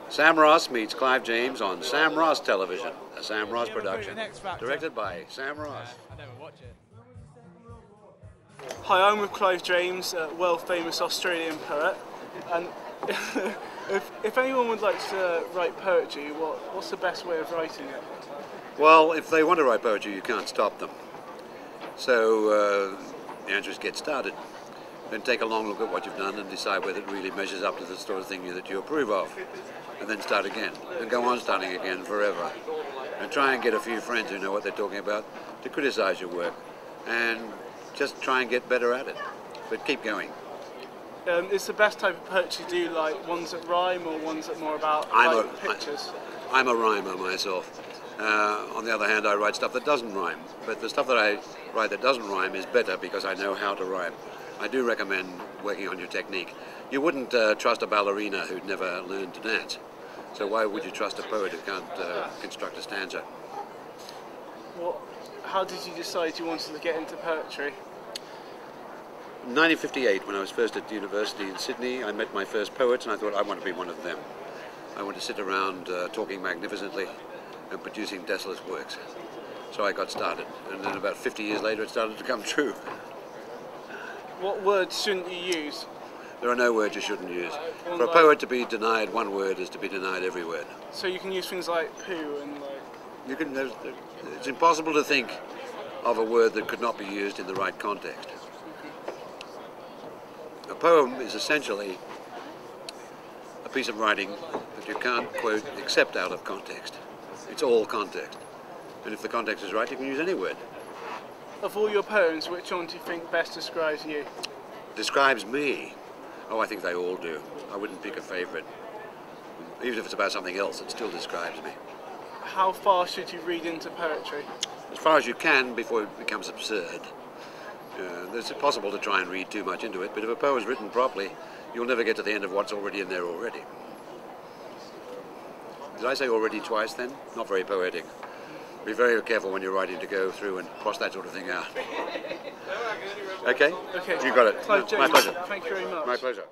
Sam Ross meets Clive James on Sam Ross Television, a Sam Ross production, directed by Sam Ross. I never watch it. Hi, I'm with Clive James, a world-famous Australian poet, and if anyone would like to write poetry, what's the best way of writing it? Well, if they want to write poetry, you can't stop them. So the answer is get started. Then take a long look at what you've done and decide whether it really measures up to the sort of thing that you approve of. And then start again. And go on starting again forever. And try and get a few friends who know what they're talking about to criticize your work. And just try and get better at it. But keep going. Is the best type of poetry do like ones that rhyme or ones that more about pictures? I'm a rhymer myself. On the other hand, I write stuff that doesn't rhyme. But the stuff that I write that doesn't rhyme is better because I know how to rhyme. I do recommend working on your technique. You wouldn't trust a ballerina who'd never learned to dance. So why would you trust a poet who can't construct a stanza? How did you decide you wanted to get into poetry? In 1958, when I was first at university in Sydney, I met my first poets and I thought I want to be one of them. I want to sit around talking magnificently and producing desolate works. So I got started, and then about 50 years later it started to come true. What words shouldn't you use? There are no words you shouldn't use. For a poet to be denied one word is to be denied every word. So you can use things like poo and like... It's impossible to think of a word that could not be used in the right context. A poem is essentially a piece of writing that you can't quote except out of context. It's all context. And if the context is right, you can use any word. Of all your poems, which one do you think best describes you? Describes me? Oh, I think they all do. I wouldn't pick a favourite. Even if it's about something else, it still describes me. How far should you read into poetry? As far as you can before it becomes absurd. It's possible to try and read too much into it, but if a poem's written properly, you'll never get to the end of what's already in there already. Did I say already twice then? Not very poetic. Be very careful when you're writing to go through and cross that sort of thing out. Okay? Okay. You got it. Clive James, My pleasure. Thank you very much. My pleasure.